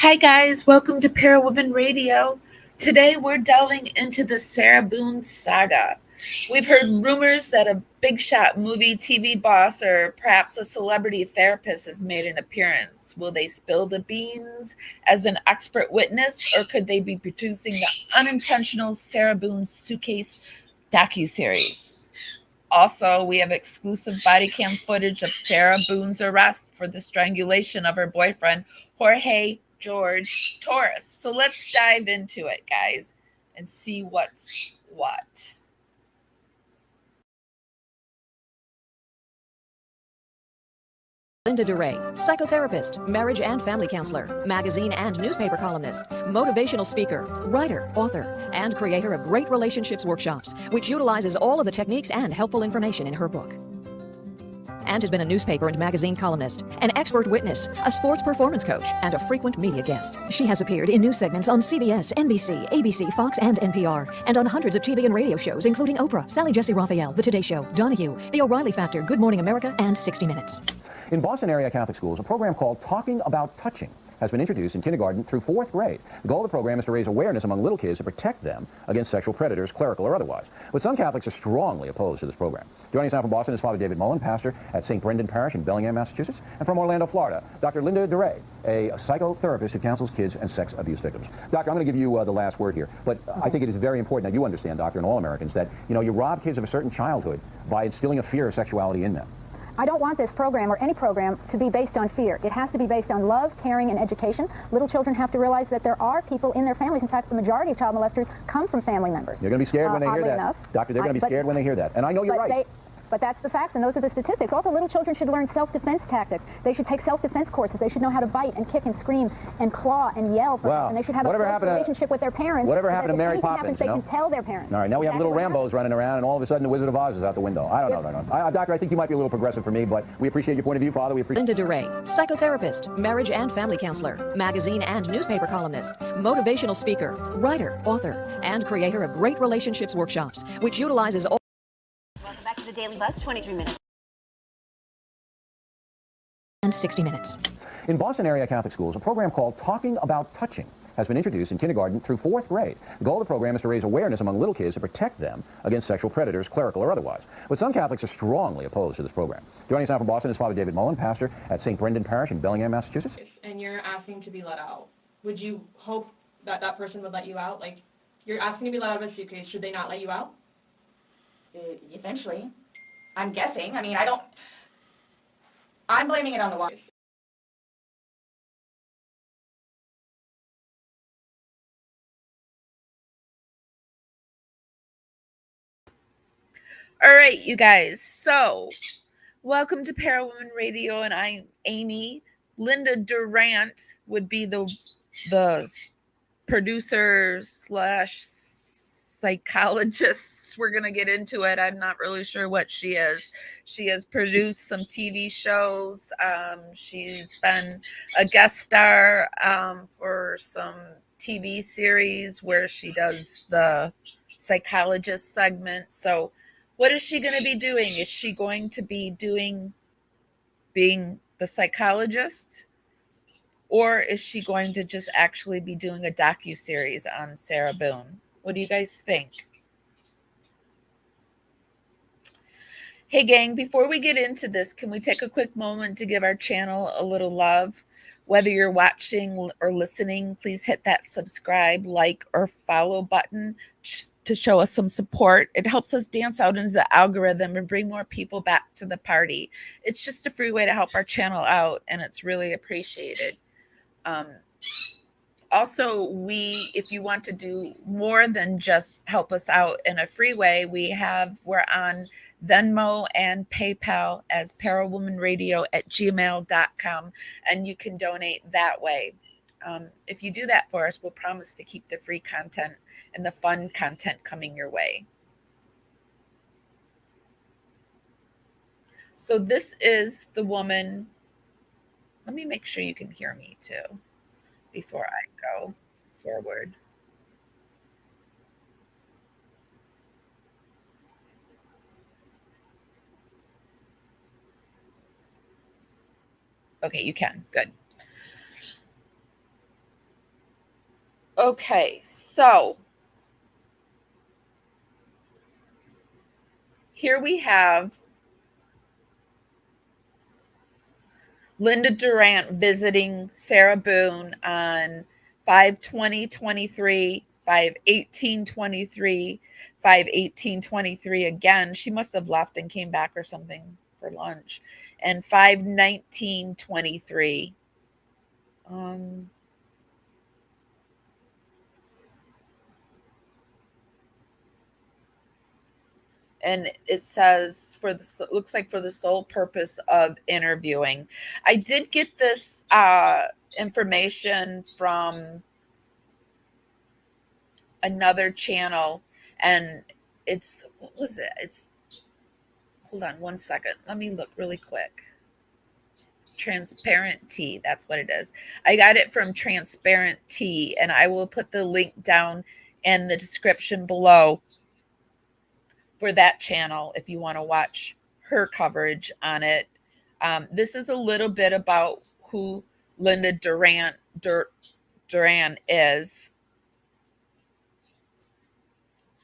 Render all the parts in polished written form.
Hi, guys. Welcome to Parawoman Radio. Today, we're delving into the Sarah Boone saga. We've heard rumors that a big shot movie TV boss or perhaps a celebrity therapist has made an appearance. Will they spill the beans as an expert witness, or could they be producing the unintentional Sarah Boone suitcase docuseries? Also, we have exclusive body cam footage of Sarah Boone's arrest for the strangulation of her boyfriend, Jorge George Torres. So let's dive into it, guys, and see what's what. Linda DeRay, psychotherapist, marriage and family counselor, magazine and newspaper columnist, motivational speaker, writer, author, and creator of great relationships workshops, which utilizes all of the techniques and helpful information in her book. And has been a newspaper and magazine columnist, an expert witness, a sports performance coach, and a frequent media guest. She has appeared in news segments on CBS, NBC, ABC, Fox, and NPR, and on hundreds of TV and radio shows, including Oprah, Sally Jesse Raphael, The Today Show, Donahue, The O'Reilly Factor, Good Morning America, and 60 Minutes. In Boston area Catholic schools, a program called Talking About Touching has been introduced in kindergarten through 4th grade. The goal of the program is to raise awareness among little kids to protect them against sexual predators, clerical or otherwise. But some Catholics are strongly opposed to this program. Joining us now from Boston is Father David Mullen, pastor at St. Brendan Parish in Bellingham, Massachusetts, and from Orlando, Florida, Dr. Linda DeRay, a psychotherapist who counsels kids and sex abuse victims. Doctor, I'm going to give you the last word here, but I think it is very important that you understand, Doctor, and all Americans, that you rob kids of a certain childhood by instilling a fear of sexuality in them. I don't want this program or any program to be based on fear. It has to be based on love, caring, and education. Little children have to realize that there are people in their families. In fact, the majority of child molesters come from family members. They're going to be scared when they hear that. Enough. Doctor, they're going to be scared when they hear that. And I know you're right. But that's the facts, and those are the statistics. Also, little children should learn self-defense tactics. They should take self-defense courses. They should know how to bite and kick and scream and claw and yell. And they should have a close relationship with their parents. Whatever happened to Mary Poppins, they can tell their parents. All right, now we have little Rambos running around, and all of a sudden the Wizard of Oz is out the window. I don't know. Doctor, I think you might be a little progressive for me, but we appreciate your point of view, Father. We appreciate Linda DeRay, psychotherapist, marriage and family counselor, magazine and newspaper columnist, motivational speaker, writer, author, and creator of great relationships workshops, which utilizes all... Welcome back to the Daily Buzz, 23 minutes. And 60 Minutes. In Boston area Catholic schools, a program called Talking About Touching has been introduced in kindergarten through 4th grade. The goal of the program is to raise awareness among little kids to protect them against sexual predators, clerical or otherwise. But some Catholics are strongly opposed to this program. Joining us now from Boston is Father David Mullen, pastor at St. Brendan Parish in Bellingham, Massachusetts. And you're asking to be let out, would you hope that that person would let you out? Like, you're asking to be let out of a suitcase, should they not let you out? Eventually. I'm guessing. I mean, I'm blaming it on the wife. All right, you guys. So, welcome to Parawoman Radio, and I'm Amy. Linda Durant would be the producer slash psychologist. We're going to get into it. I'm not really sure what she is. She has produced some TV shows. She's been a guest star for some TV series where she does the psychologist segment. So what is she going to be doing? Is she going to be being the psychologist? Or is she going to just actually be doing a docuseries on Sarah Boone? What do you guys think? Hey, gang, before we get into this, can we take a quick moment to give our channel a little love? Whether you're watching or listening, please hit that subscribe, like, or follow button to show us some support. It helps us dance out into the algorithm and bring more people back to the party. It's just a free way to help our channel out, and it's really appreciated. Also, if you want to do more than just help us out in a free way, we're on Venmo and PayPal as parawomanradio@gmail.com, and you can donate that way. If you do that for us, we'll promise to keep the free content and the fun content coming your way. So this is the woman. Let me make sure you can hear me too before I go forward. Okay, you can. Good. Okay, so here we have Linda Durant visiting Sarah Boone on 5/20/23, 5/18/23, 5/18/23 again. She must have left and came back or something for lunch. And 5/19/23. And it says looks like for the sole purpose of interviewing. I did get this information from another channel, and what was it? It's hold on one second. Let me look really quick. Transparent Tea, that's what it is. I got it from Transparent Tea, and I will put the link down in the description below for that channel if you want to watch her coverage on it. This is a little bit about who Linda Durant is.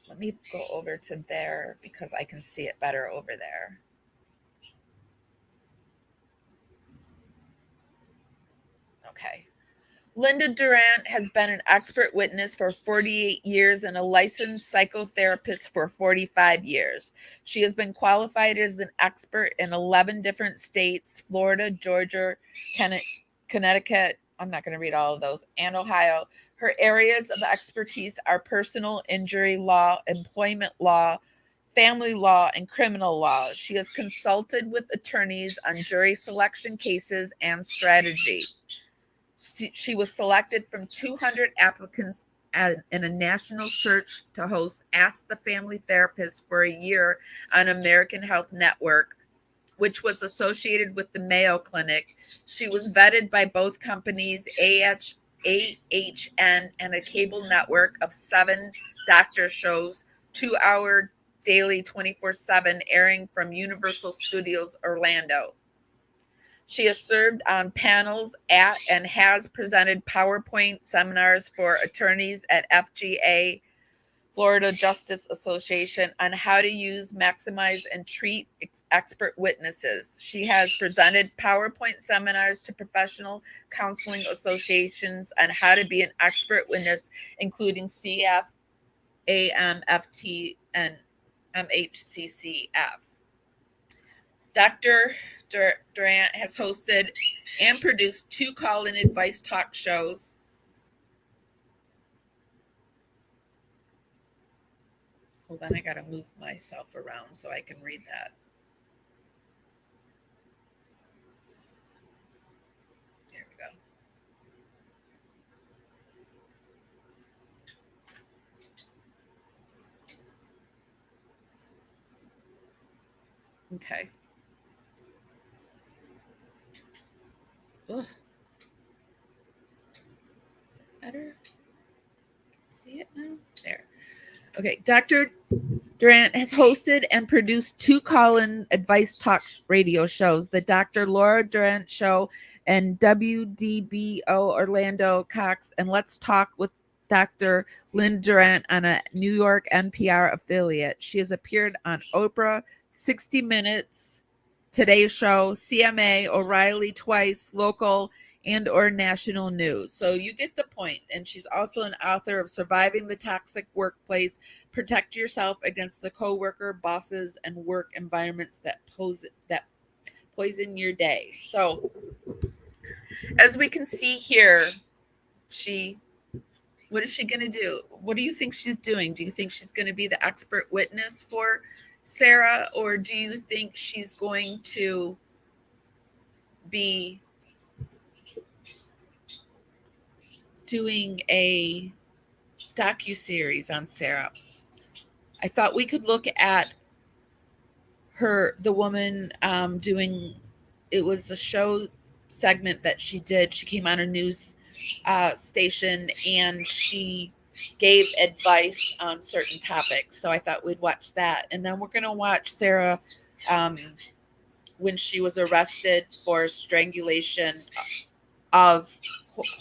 Let me go over to there because I can see it better over there. Okay. Linda Durant has been an expert witness for 48 years and a licensed psychotherapist for 45 years. She has been qualified as an expert in 11 different states: Florida, Georgia, Connecticut, I'm not going to read all of those, and Ohio. Her areas of expertise are personal injury law, employment law, family law, and criminal law. She has consulted with attorneys on jury selection cases and strategy. She was selected from 200 applicants in a national search to host Ask the Family Therapist for a year on American Health Network, which was associated with the Mayo Clinic. She was vetted by both companies, AHN, and a cable network of 7 doctor shows, 2-hour daily 24/7, airing from Universal Studios Orlando. She has served on panels at and has presented PowerPoint seminars for attorneys at FGA, Florida Justice Association, on how to use, maximize, and treat expert witnesses. She has presented PowerPoint seminars to professional counseling associations on how to be an expert witness, including CF, AMFT, and MHCCF. Dr. Durant has hosted and produced 2 call-in advice talk shows. Hold on, I got to move myself around so I can read that. There we go. Okay. Ugh. Is that better? Can you see it now? There. Okay. Dr. Durant has hosted and produced 2 call-in advice talk radio shows, The Dr. Laura Durant Show and WDBO Orlando Cox, and Let's Talk with Dr. Lynn Durant on a New York NPR affiliate. She has appeared on Oprah, 60 Minutes, Today Show, CMA, O'Reilly twice, local and or national news. So you get the point. And she's also an author of Surviving the Toxic Workplace, Protect Yourself Against the Coworker, Bosses, and Work Environments that poison your day. So as we can see here, what is she going to do? What do you think she's doing? Do you think she's going to be the expert witness for Sarah, or do you think she's going to be doing a docuseries on Sarah? I thought we could look at the woman doing, it was a show segment that she did. She came on a news station and she gave advice on certain topics. So I thought we'd watch that. And then we're going to watch Sarah when she was arrested for strangulation of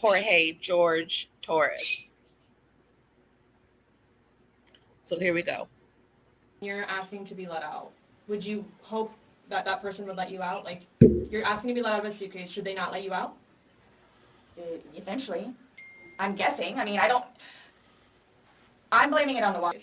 Jorge George Torres. So here we go. You're asking to be let out. Would you hope that that person would let you out? Like, you're asking to be let out of a suitcase. Should they not let you out? Eventually. I'm guessing. I mean, I'm blaming it on the wife.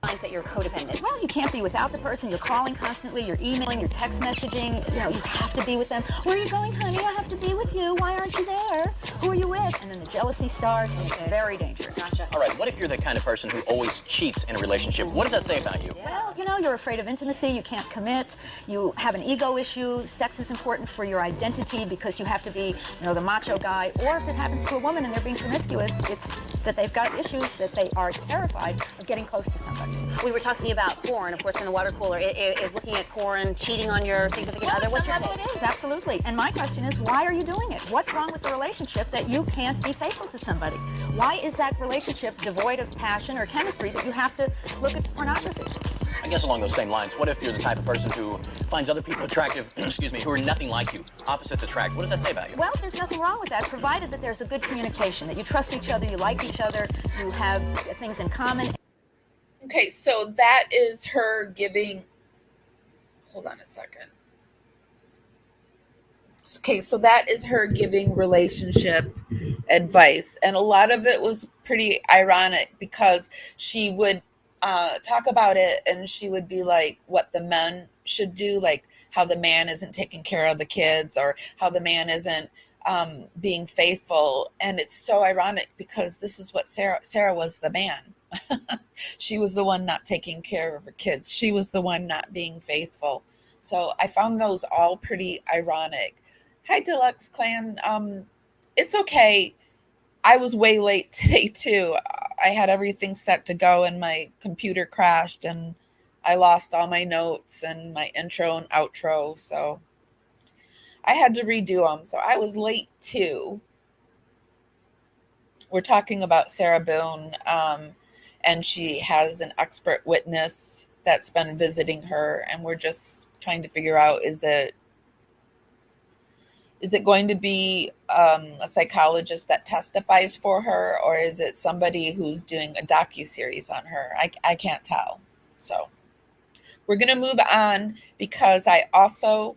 Finds that you're codependent. Well, you can't be without the person. You're calling constantly. You're emailing. You're text messaging. You know, you have to be with them. Where are you going, honey? I have to be with you. Why aren't you there? Who are you with? And then the jealousy starts, and it's very dangerous. Gotcha. All right, what if you're the kind of person who always cheats in a relationship? What does that say about you? Well, you know, you're afraid of intimacy. You can't commit. You have an ego issue. Sex is important for your identity because you have to be, you know, the macho guy. Or if it happens to a woman and they're being promiscuous, it's that they've got issues that they are terrified of getting close to somebody. We were talking about porn, of course, in the water cooler. Is looking at porn, cheating on your significant other. What's your take? It is, absolutely. And my question is, why are you doing it? What's wrong with the relationship that you can't be faithful to somebody? Why is that relationship devoid of passion or chemistry that you have to look at pornography? I guess along those same lines, what if you're the type of person who finds other people attractive, excuse me, who are nothing like you? Opposites attract. What does that say about you? Well, there's nothing wrong with that, provided that there's a good communication, that you trust each other, you like each other, you have things in common. Okay, so that is her giving. Hold on a second. Okay, so that is her giving relationship advice. And a lot of it was pretty ironic because she would talk about it and she would be like what the men should do, like how the man isn't taking care of the kids or how the man isn't being faithful. And it's so ironic because this is what Sarah was the man. She was the one not taking care of her kids. She was the one not being faithful. So I found those all pretty ironic. Hi, Deluxe Clan. It's okay. I was way late today, too. I had everything set to go and my computer crashed and I lost all my notes and my intro and outro. So I had to redo them. So I was late, too. We're talking about Sarah Boone. And she has an expert witness that's been visiting her. And we're just trying to figure out, is it going to be a psychologist that testifies for her, or is it somebody who's doing a docuseries on her? I can't tell. So we're going to move on because I also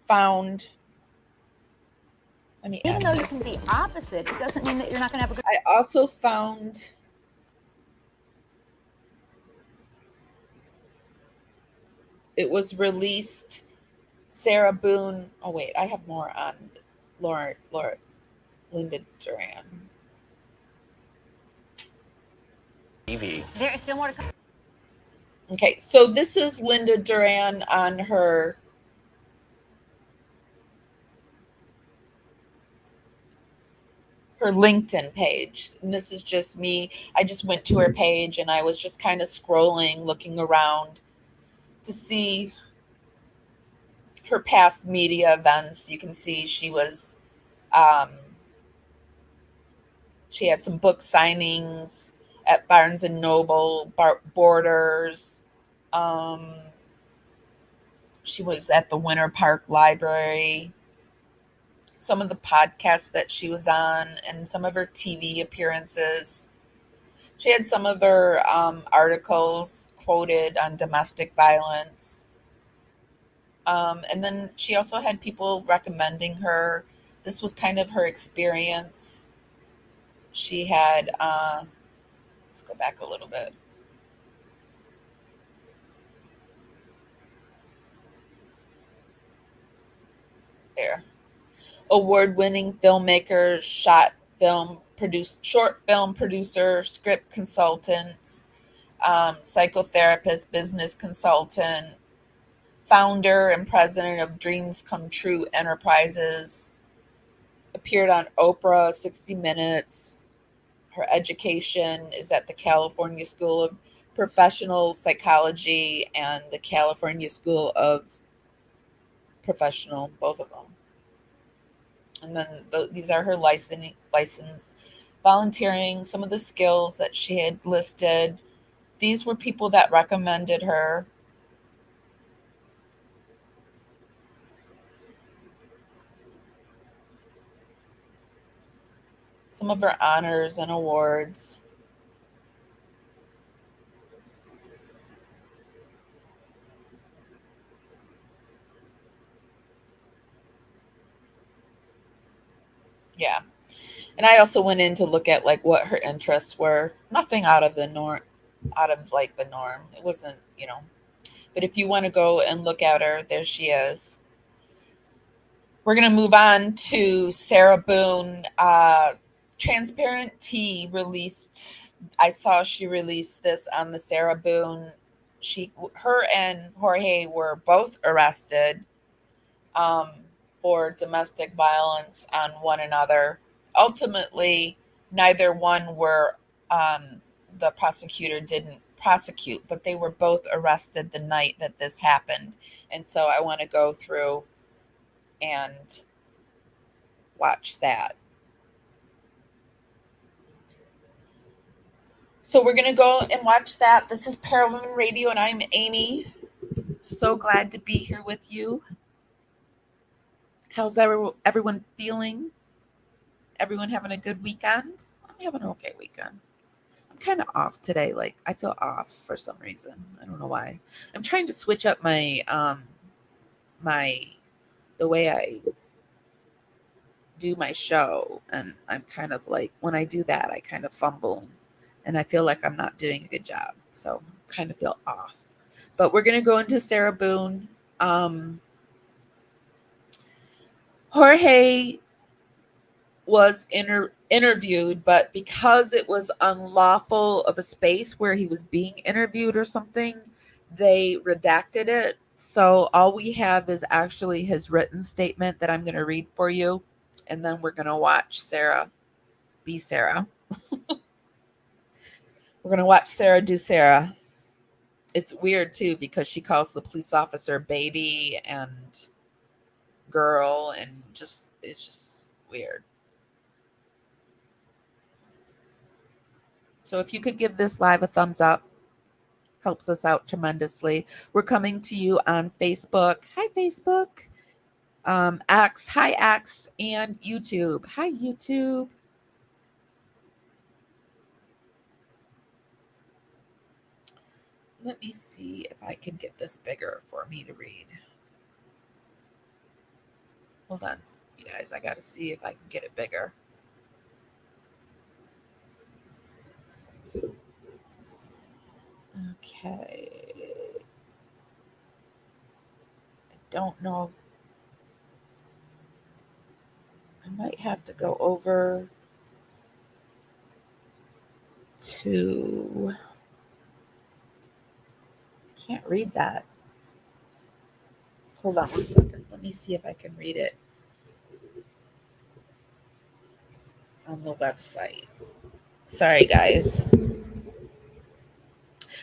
found, Even though you can be opposite, it doesn't mean that you're not going to have a good... I also found it was released Sarah Boone. Oh, wait, I have more on Linda Duran. TV. There is still more to come. Okay, so this is Linda Duran on her LinkedIn page. And this is just me. I just went to her page and I was just kind of scrolling, looking around to see her past media events. You can see she was, she had some book signings at Barnes and Noble, Borders. She was at the Winter Park Library. Some of the podcasts that she was on and some of her TV appearances. She had some of her articles quoted on domestic violence. And then she also had people recommending her. This was kind of her experience. She had, let's go back a little bit. There. Award-winning filmmaker, short film producer, script consultants, psychotherapist, business consultant, founder and president of Dreams Come True Enterprises, appeared on Oprah, 60 Minutes. Her education is at the California School of Professional Psychology and the California School of Professional, both of them. And then these are her license volunteering, some of the skills that she had listed. These were people that recommended her. Some of her honors and awards. Yeah. And I also went in to look at like what her interests were. Nothing out of the norm, out of like the norm. It wasn't, but if you want to go and look at her, there she is. We're going to move on to Sarah Boone. Transparent Tea released, I saw she released this on the Sarah Boone. Her and Jorge were both arrested for domestic violence on one another. Ultimately, neither one the prosecutor didn't prosecute, but they were both arrested the night that this happened. And so I want to go through and watch that. So we're going to go and watch that. This is Parawoman Radio, and I'm Amy. So glad to be here with you. How's everyone feeling? Everyone having a good weekend? I'm having an okay weekend. I'm kind of off today. Like, I feel off for some reason. I don't know why. I'm trying to switch up my the way I do my show, and I'm kind of like, when I do that, I kind of fumble, and I feel like I'm not doing a good job. So I kind of feel off. But we're going to go into Sarah Boone. Jorge was interviewed, but because it was unlawful of a space where he was being interviewed or something, they redacted it. So all we have is actually his written statement that I'm going to read for you, and then we're going to watch Sarah be Sarah. We're going to watch Sarah do Sarah. It's weird too, because she calls the police officer baby and girl, and it's just weird. So if you could give this live a thumbs up, helps us out tremendously. We're coming to you on Facebook. Hi, Facebook. X, hi, X, and YouTube. Hi, YouTube. Let me see if I can get this bigger for me to read. Hold on, you guys. I got to see if I can get it bigger. Okay. I don't know. I might have to go over to... I can't read that. Hold on one second. Let me see if I can read it on the website. Sorry, guys.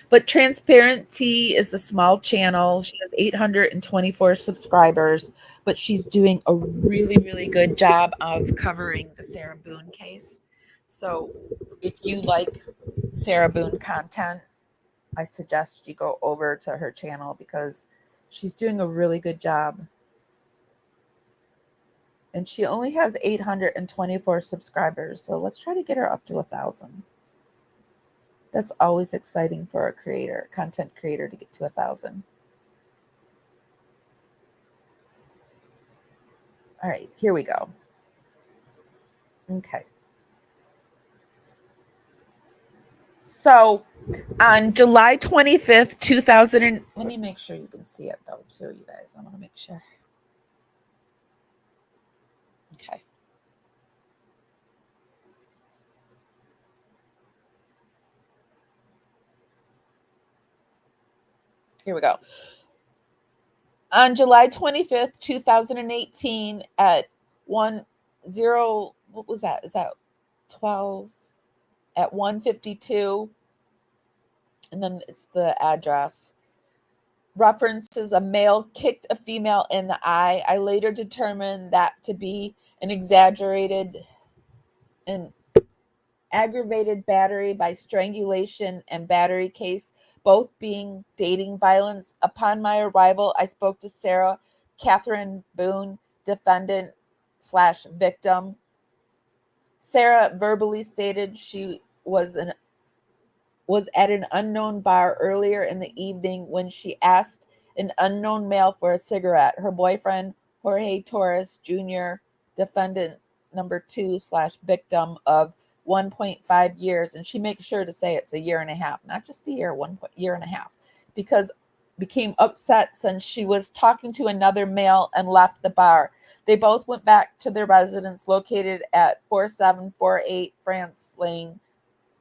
But Transparent Tea is a small channel. She has 824 subscribers, but she's doing a really, really good job of covering the Sarah Boone case. So if you like Sarah Boone content, I suggest you go over to her channel because she's doing a really good job. And she only has 824 subscribers. So let's try to get her up to 1,000. That's always exciting for a content creator to get to 1,000. All right, here we go. Okay. So on July 25th, 2000, let me make sure you can see it though too, you guys. I want to make sure. Okay. Here we go. On July 25th, 2018 at 10, what was that? Is that 12 at 1:52? And then it's the address. References a male kicked a female in the eye. I later determined that to be an exaggerated and aggravated battery by strangulation and battery case, both being dating violence. Upon my arrival, I spoke to Sarah Catherine Boone, defendant slash victim. Sarah verbally stated she was at an unknown bar earlier in the evening when she asked an unknown male for a cigarette. Her boyfriend, Jorge Torres Jr., defendant number 2 slash victim of 1.5 years. And she makes sure to say it's a year and a half, not just a year, 1 year and a half, because became upset since she was talking to another male and left the bar. They both went back to their residence located at 4748 France Lane,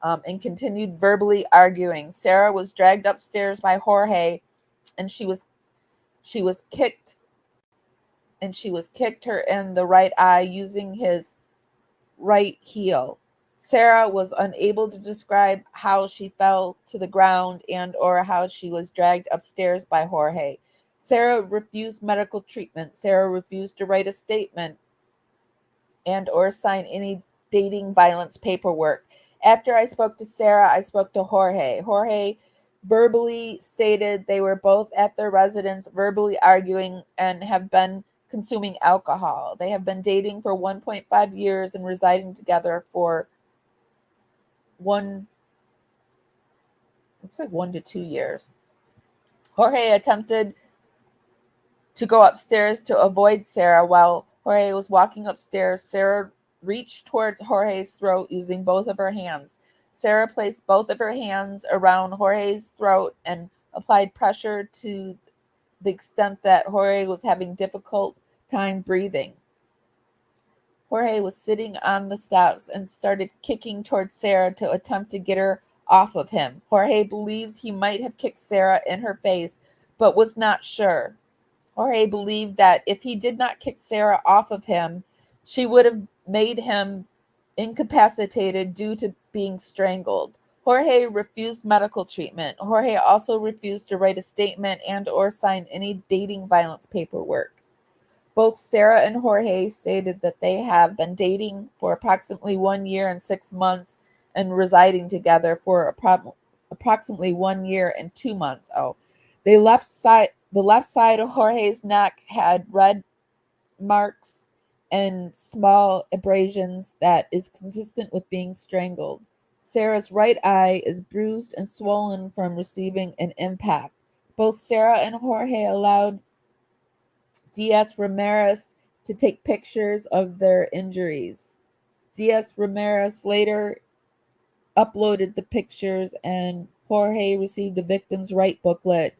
and continued verbally arguing. Sarah was dragged upstairs by Jorge, and she was kicked her in the right eye using his right heel. Sarah was unable to describe how she fell to the ground and or how she was dragged upstairs by Jorge. Sarah refused medical treatment. Sarah refused to write a statement and or sign any dating violence paperwork. After I spoke to Sarah, I spoke to Jorge. Jorge verbally stated they were both at their residence, verbally arguing, and have been consuming alcohol. They have been dating for 1.5 years and residing together for 1 to 2 years. Jorge attempted to go upstairs to avoid Sarah. While Jorge was walking upstairs, Sarah reached towards Jorge's throat using both of her hands. Sarah placed both of her hands around Jorge's throat and applied pressure to the extent that Jorge was having difficult time breathing. Jorge was sitting on the steps and started kicking towards Sarah to attempt to get her off of him. Jorge believes he might have kicked Sarah in her face, but was not sure. Jorge believed that if he did not kick Sarah off of him, she would have made him incapacitated due to being strangled. Jorge refused medical treatment. Jorge also refused to write a statement and or sign any dating violence paperwork. Both Sarah and Jorge stated that they have been dating for approximately 1 year and 6 months and residing together for approximately 1 year and 2 months. The left side of Jorge's neck had red marks and small abrasions that is consistent with being strangled. Sarah's right eye is bruised and swollen from receiving an impact. Both Sarah and Jorge allowed Diaz Ramirez to take pictures of their injuries. Diaz Ramirez later uploaded the pictures, and Jorge received the victim's right booklet.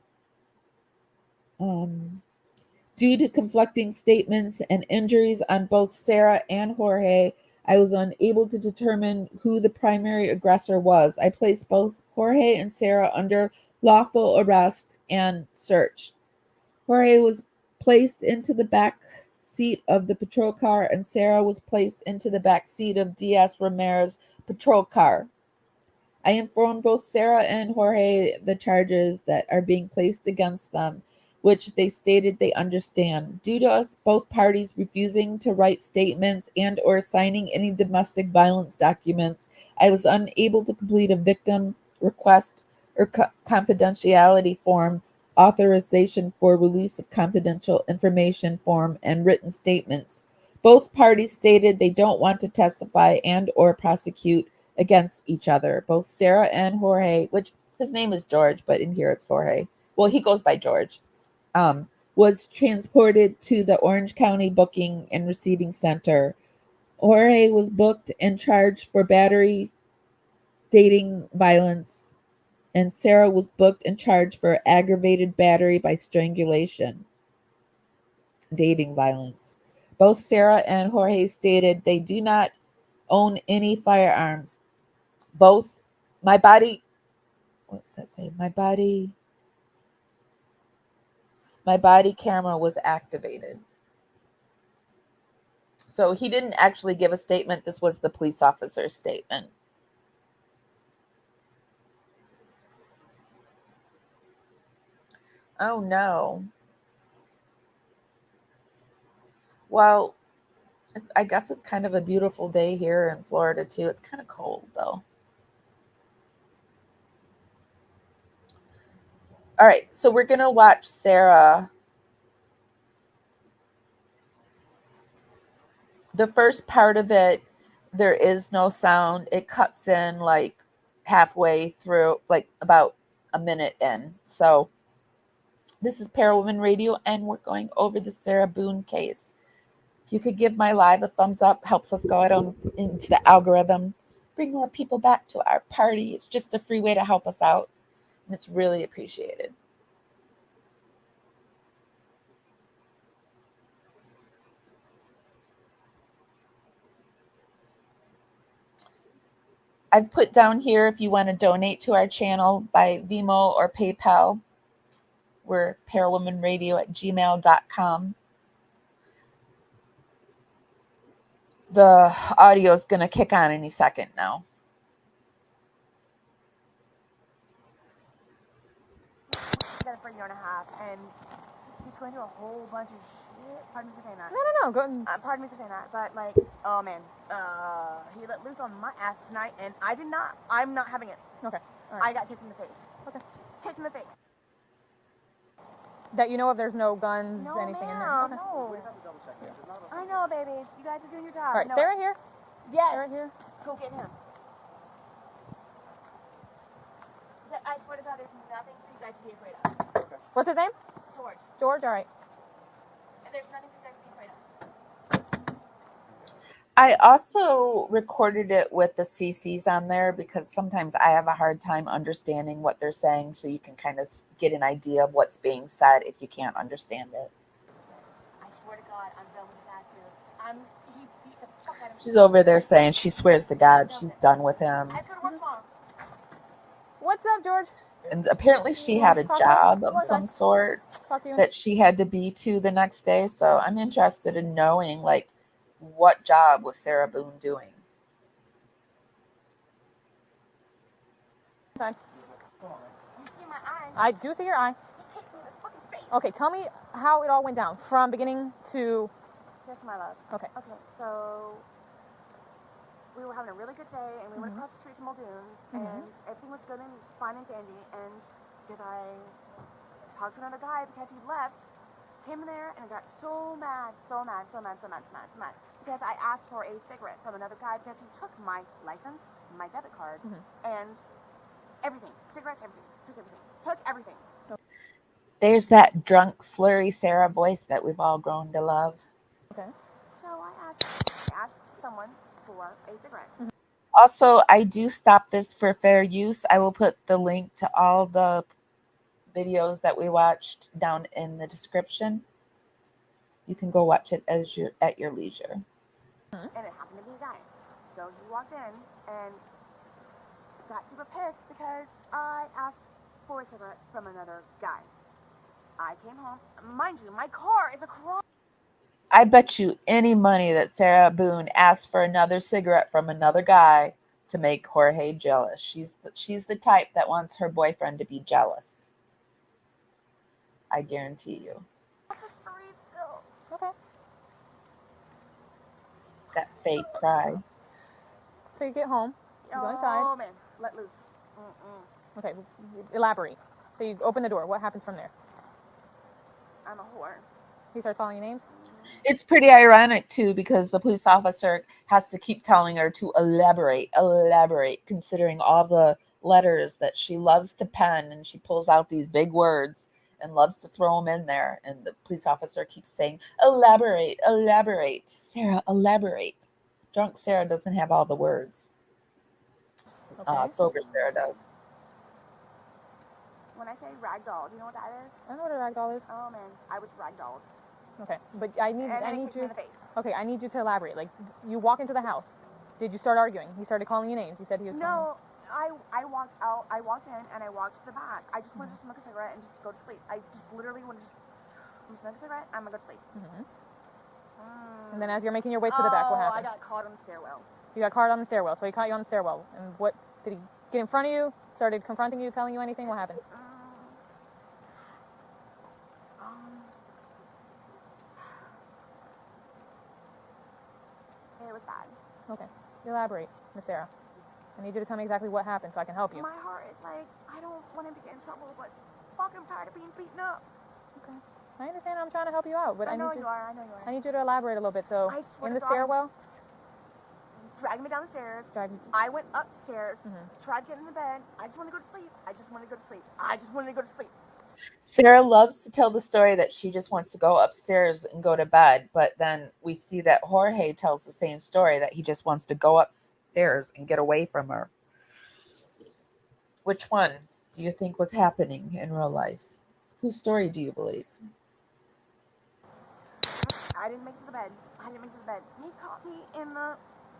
Due to conflicting statements and injuries on both Sarah and Jorge, I was unable to determine who the primary aggressor was. I placed both Jorge and Sarah under lawful arrest and search. Jorge was placed into the back seat of the patrol car, and Sarah was placed into the back seat of Diaz Ramirez's patrol car. I informed both Sarah and Jorge the charges that are being placed against them, which they stated they understand. Due to us both parties refusing to write statements and or signing any domestic violence documents, I was unable to complete a victim request or confidentiality form, authorization for release of confidential information form, and written statements. Both parties stated they don't want to testify and or prosecute against each other. Both Sarah and Jorge, which his name is George, but in here it's Jorge. Well, he goes by George. Was transported to the Orange County Booking and Receiving Center. Jorge was booked and charged for battery, dating violence, and Sarah was booked and charged for aggravated battery by strangulation, dating violence. Both Sarah and Jorge stated they do not own any firearms. What's that say? My body camera was activated. So he didn't actually give a statement. This was the police officer's statement. Oh, no. Well, I guess it's kind of a beautiful day here in Florida too. It's kind of cold though. All right, so we're gonna watch Sarah. The first part of it, there is no sound. It cuts in like halfway through, like about a minute in. So this is Parawoman Radio, and we're going over the Sarah Boone case. If you could give my live a thumbs up, helps us go out into the algorithm, bring more people back to our party. It's just a free way to help us out, and it's really appreciated. I've put down here if you want to donate to our channel by Venmo or PayPal. We're parawomanradio@gmail.com. The audio is going to kick on any second now. Together for a year and a half, and he's going through a whole bunch of shit. Pardon me for saying that. No. Go ahead. Pardon me for saying that, but like, oh man, he let loose on my ass tonight, and I'm not having it. Okay. All I right. got kicked in the face. Okay. Kicked in the face. That you know of, there's no guns, No, anything in there. ma'am, Okay. no. I know, baby. You guys are doing your job. All right. No. Sarah here. Yes. Sarah here. Go get him. I swear to God, there's nothing for you guys to be afraid of. Okay. What's his name? George. George. All right. There's nothing for you guys to be afraid of. I also recorded it with the CCs on there because sometimes I have a hard time understanding what they're saying, so you can kind of get an idea of what's being said if you can't understand it. I swear to God, I'm done with his attitude. He beat the fuck out of me. She's over there saying she swears to God she's done with him. I have to go to work tomorrow. What's up, George? And apparently she had a job of some sort Talk to you. that she had to be to the next day. So I'm interested in knowing, like, what job was Sarah Boone doing? Okay. You see my eye? I do see your eye. He kicked me in the fucking face. Okay, tell me how it all went down from beginning to. Here's my love. Okay. Okay, so we were having a really good day, and we went across the street to Muldoon's, and everything was good and fine and dandy, and because I talked to another guy because he left, came in there, and I got so mad, because I asked for a cigarette from another guy because he took my license, my debit card, and everything. Cigarettes, everything. Took everything. There's that drunk, slurry Sarah voice that we've all grown to love. Okay. So I asked someone for a cigarette. Also, I do stop this for fair use. I will put the link to all the videos that we watched down in the description. You can go watch it at your leisure. And it happened to be a guy. So he walked in and got super pissed because I asked for a cigarette from another guy. I came home. Mind you, my car is across. I bet you any money that Sarah Boone asked for another cigarette from another guy to make Jorge jealous. She's the type that wants her boyfriend to be jealous. I guarantee you. Okay. That fake cry. So you get home. You go inside. Oh man, let loose. Okay. Elaborate. So you open the door. What happens from there? I'm a whore. He starts calling you names. It's pretty ironic too, because the police officer has to keep telling her to elaborate, considering all the letters that she loves to pen, and she pulls out these big words and loves to throw them in there. And the police officer keeps saying, elaborate, Sarah, elaborate. Drunk Sarah doesn't have all the words. Okay. Sober Sarah does. When I say ragdoll, do you know what that is? I know what a ragdoll is. Oh man, I was ragdolled. Okay, but I need And then he you. kicked me in the face. Okay, I need you to elaborate. Like, you walk into the house. Did you start arguing? He started calling you names. You said he was. No, I walked out. I walked in and I walked to the back. I just wanted to smoke a cigarette and just go to sleep. I just literally wanted to smoke a cigarette. I'm gonna go to sleep. And then as you're making your way to the back, what I happened? got caught on the stairwell. You got caught on the stairwell. So he caught you on the stairwell. And what did he get in front of you? Started confronting you, telling you anything? What happened? It was bad. Okay. Elaborate, Miss Sarah. I need you to tell me exactly what happened so I can help you. My heart is like, I don't want him to get in trouble, but fuck, I'm tired of being beaten up. Okay. I understand I'm trying to help you out, but I know need you are. I know you I are. need you to elaborate a little bit. So, I swear in to the God, stairwell? dragging me down the stairs. I went upstairs, tried to get in the bed. I just want to go to sleep. I just want to go to sleep. I just wanted to go to sleep. Sarah loves to tell the story that she just wants to go upstairs and go to bed, but then we see that Jorge tells the same story, that he just wants to go upstairs and get away from her. Which one do you think was happening in real life? Whose story do you believe? I didn't make it to the bed. I didn't make it to the bed. He caught me in the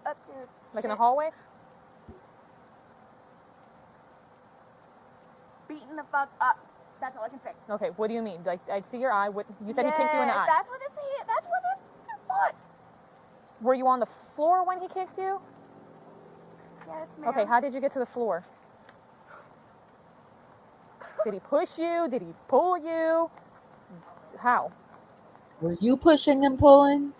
upstairs. Like in the hallway? Beating the fuck up. That's all I can say. Okay, what do you mean? Like, I see your eye. What you said he kicked you in the eye. That's what this is. That's what this foot. Were you on the floor when he kicked you? Yes, ma'am. Okay, how did you get to the floor? Did he push you? Did he pull you? How? Were you pushing and pulling?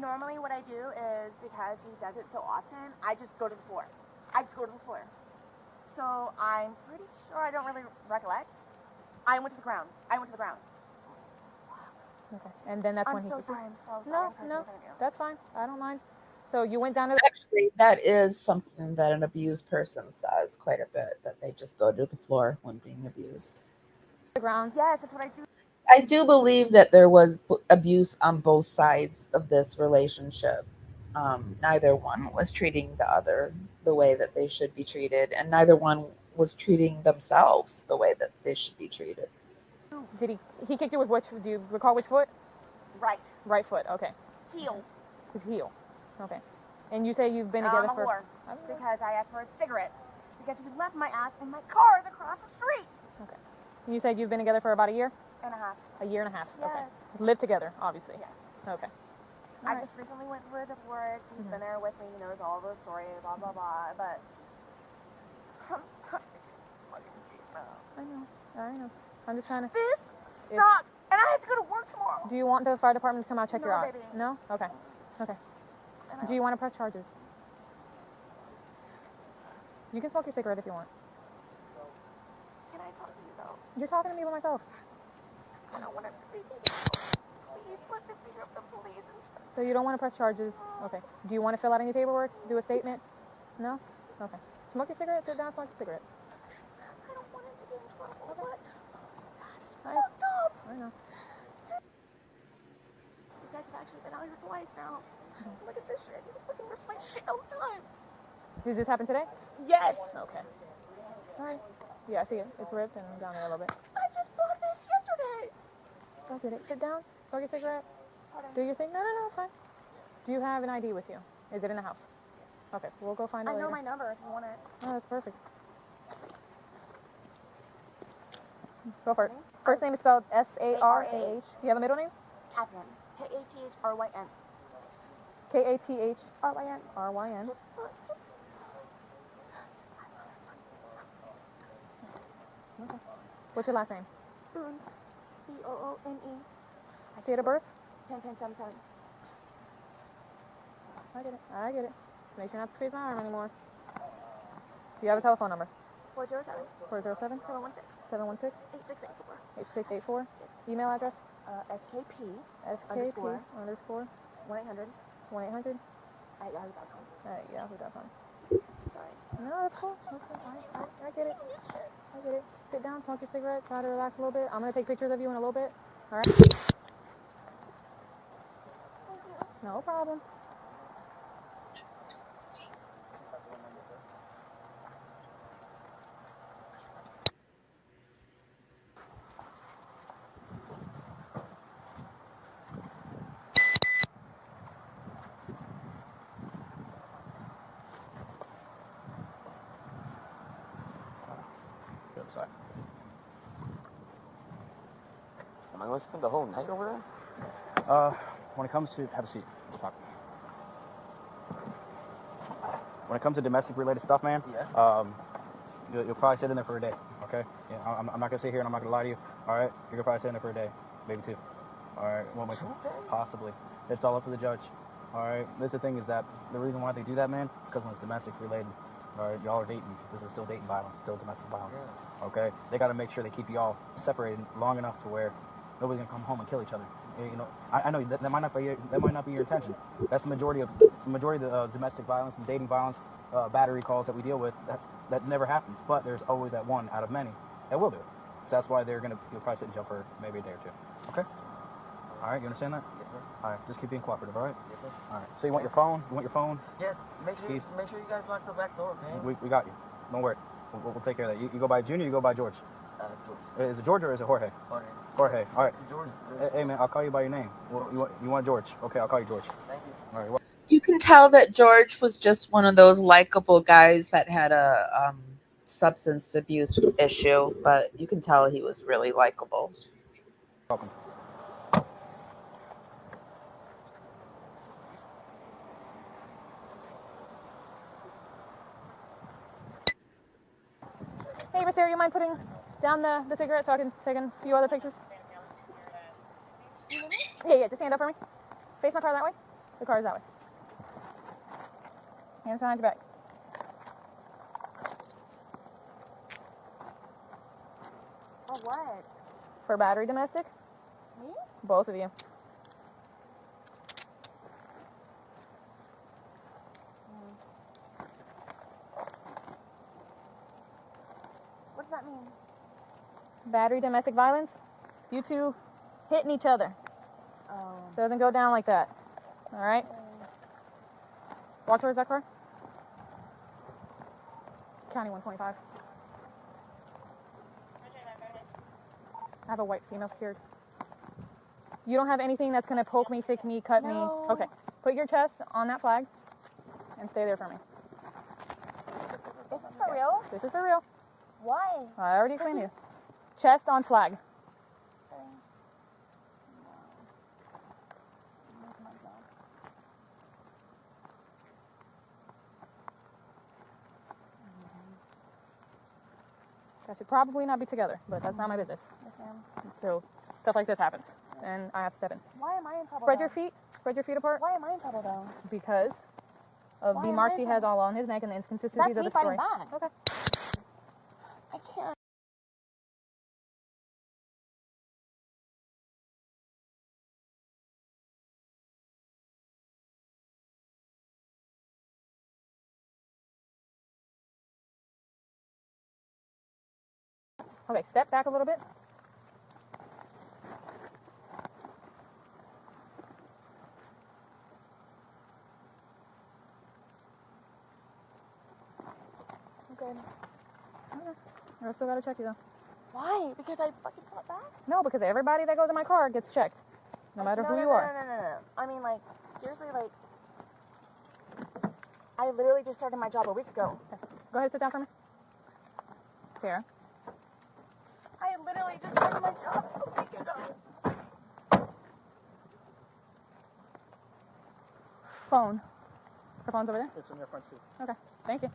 Normally what I do is, because he does it so often, I just go to the floor. I just go to the floor. So I'm pretty sure, I don't really recollect. I went to the ground. I went to the ground. Okay, and then that's when he... I'm so sorry. I'm so sorry. No, no, that's fine. I don't mind. So you went down to the... Actually, that is something that an abused person says quite a bit, that they just go to the floor when being abused. ground. Yes, that's what I do. I do believe that there was abuse on both sides of this relationship. Neither one was treating the other the way that they should be treated, and neither one was treating themselves the way that they should be treated. Did he kicked you with which, do you recall which foot? Right. Right foot, okay. Heel. His heel. Okay. And you say you've been I'm together a for... whore, because I asked for a cigarette. Because he left my ass in my car across the street. Okay. And you said you've been together for about a year? And a half. A year and a half. Yes. Okay. Live together, obviously. Yes. Okay. I just recently went through a divorce. He's been there with me. He knows all the story, blah, blah, blah. But... I know. I'm just trying to... This sucks. And I have to go to work tomorrow. Do you want the fire department to come out check No, your eye? baby. No? Okay. Okay. Do you want to press charges? You can smoke your cigarette if you want. Can I talk to you, though? You're talking to me by myself. I don't want to be taken out. Please put the finger of the police. So you don't want to press charges? Okay. Do you want to fill out any paperwork? Do a statement? No? Okay. Smoke your cigarette. Sit down, smoke your cigarette. I don't want him to get in trouble, but that's fucked up. I know. You guys have actually been out here twice now. Look at this shit. You fucking rips my shit all the time. Did this happen today? Yes. Okay. All right. Yeah, I see it. It's ripped and down there a little bit. I just bought this yesterday. Don't get it. Sit down. Smoke your cigarette. Pardon? Do your thing. No, it's fine. Do you have an ID with you? Is it in the house? Okay, we'll go find it I know later. my number if you want it. Oh, that's perfect. Go for it. First name is spelled S-A-R-A-H. Do you have a middle name? Catherine. K-A-T-H-R-Y-N. K-A-T-H-R-Y-N. R-Y-N. Okay. What's your last name? Boone. B-O-O-N-E. Date of birth? 10-10-7-7. I get it. Make sure not to squeeze my arm anymore. Do you have a telephone number? 407. 407? 716. 716? 8684. 8684? Yes. Email address? SKP. SKP _. 1-800. 1-800? At yahoo.com. At yahoo.com. Sorry. No, that's cool. That's cool. I get it. I get it. Sit down, smoke your cigarette, try to relax a little bit. I'm going to take pictures of you in a little bit. All right? No problem. The other side. Am I going to spend the whole night over there? When it comes to, have a seat, we'll talk. When it comes to domestic related stuff, man, you'll probably sit in there for a day, okay? Yeah, I'm not gonna sit here and I'm not gonna lie to you, all right? You're gonna probably sit in there for a day, maybe two, all right? Possibly. It's all up to the judge. All right. This the thing is that the reason why they do that, man, is because when it's domestic related. All right, y'all are dating. This is still dating violence, still domestic violence. Yeah. Okay. They got to make sure they keep y'all separated long enough to where nobody's gonna come home and kill each other. You know, I know that might not be your intention. That's the majority of the domestic violence and dating violence, battery calls that we deal with. That never happens. But there's always that one out of many that will do it. So that's why you'll probably sit in jail for maybe a day or two. Okay. All right, you understand that? Yes, sir. All right, just keep being cooperative, all right? Yes, sir. All right. So you want your phone? You want your phone? Yes. Make sure you guys lock the back door, okay? We got you. Don't worry. We'll take care of that. You go by Junior, you go by George? George. Is it George or is it Jorge? Jorge. Jorge. All right. George. Hey, man, I'll call you by your name. You want George? Okay, I'll call you George. Thank you. All right. Well, You can tell that George was just one of those likable guys that had a substance abuse issue, but you can tell he was really likable. welcome. Hey, Miss Sarah, you mind putting down the cigarette so I can take a few other pictures? Yeah, just stand up for me. Face my car that way. The car is that way. Hands behind your back. For what? For battery domestic? Me? Both of you. What does that mean? Battery domestic violence. You two hitting each other. Oh. Doesn't go down like that. All right? Walk towards that car. County 125. I have a white female secured. You don't have anything that's going to poke me, stick me, cut me. Okay. Put your chest on that flag and stay there for me. Is this for real? This is for real. Why? I already explained to you. Chest on flag. I should probably not be together, but that's not my business. Yes, ma'am. So stuff like this happens, and I have to step in. Why am I in trouble? Spread your feet. Spread your feet apart. Why am I in trouble though? Because of the marks he has all on his neck and the inconsistencies of the story. That's me fighting back. Okay. I can't. Okay, step back a little bit. Okay. I still gotta check you though. Why? Because I fucking fought back? No, because everybody that goes in my car gets checked, no matter who you are. No. I mean, like, seriously, like, I literally just started my job a week ago. Okay. Go ahead, sit down for me. Sarah. I literally just started my job a week ago. Phone. Her phone's over there? It's in your front seat. Okay, thank you.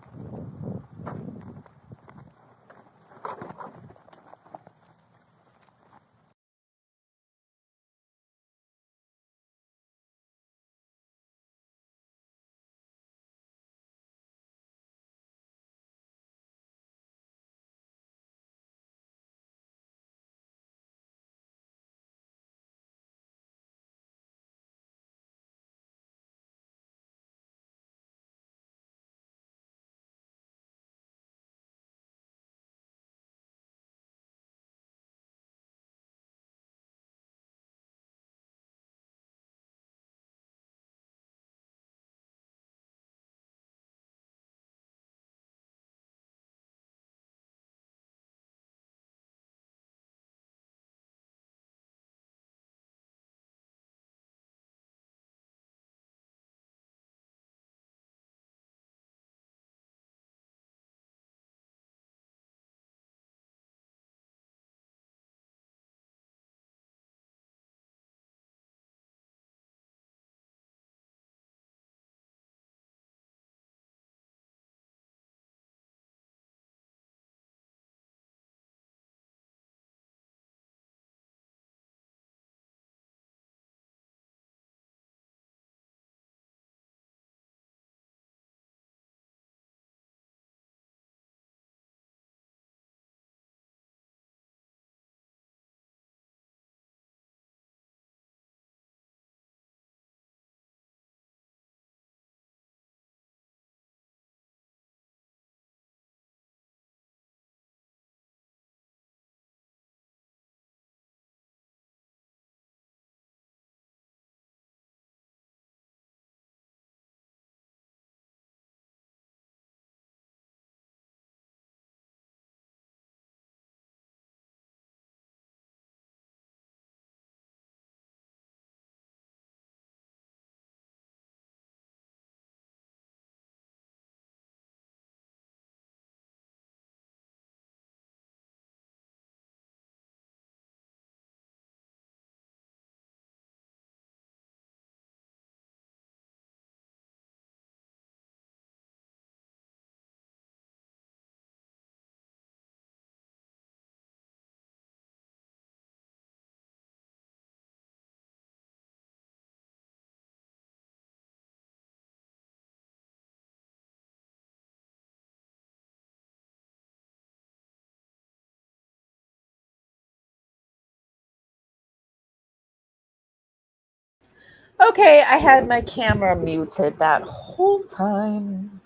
Okay, I had my camera muted that whole time.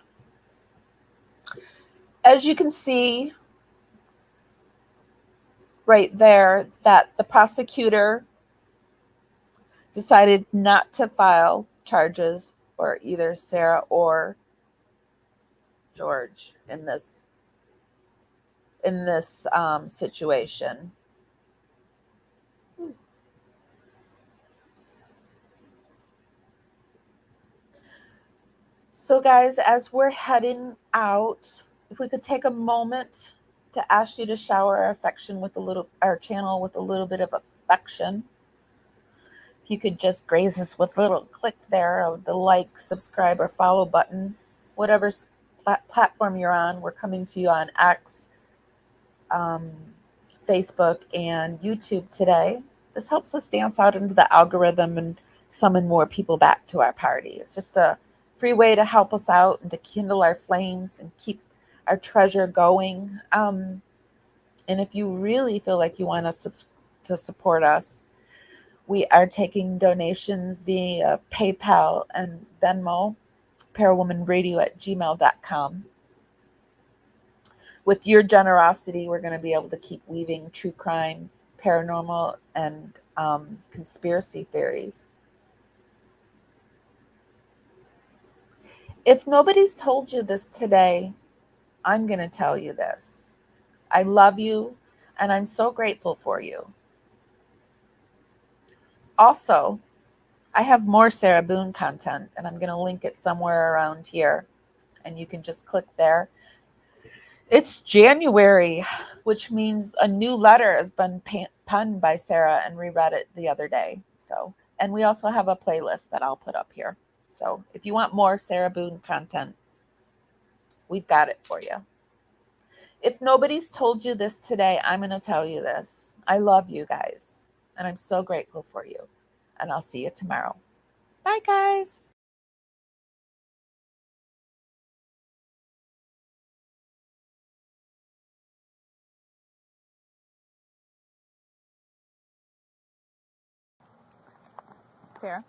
As you can see right there, that the prosecutor decided not to file charges for either Sarah or George in this situation. So guys, as we're heading out, if we could take a moment to ask you to shower our channel with a little bit of affection. If you could just graze us with a little click there of the like, subscribe, or follow button, whatever platform you're on. We're coming to you on X, Facebook, and YouTube today. This helps us dance out into the algorithm and summon more people back to our party. It's just a free way to help us out and to kindle our flames and keep our treasure going. And if you really feel like you want to support us, we are taking donations via PayPal and Venmo, parawomanradio@gmail.com. With your generosity, we're going to be able to keep weaving true crime, paranormal, and conspiracy theories. If nobody's told you this today, I'm going to tell you this. I love you, and I'm so grateful for you. Also, I have more Sarah Boone content, and I'm going to link it somewhere around here, and you can just click there. It's January, which means a new letter has been penned by Sarah and reread it the other day. So, and we also have a playlist that I'll put up here. So if you want more Sarah Boone content, we've got it for you. If nobody's told you this today, I'm going to tell you this. I love you guys, and I'm so grateful for you. And I'll see you tomorrow. Bye, guys. Sarah?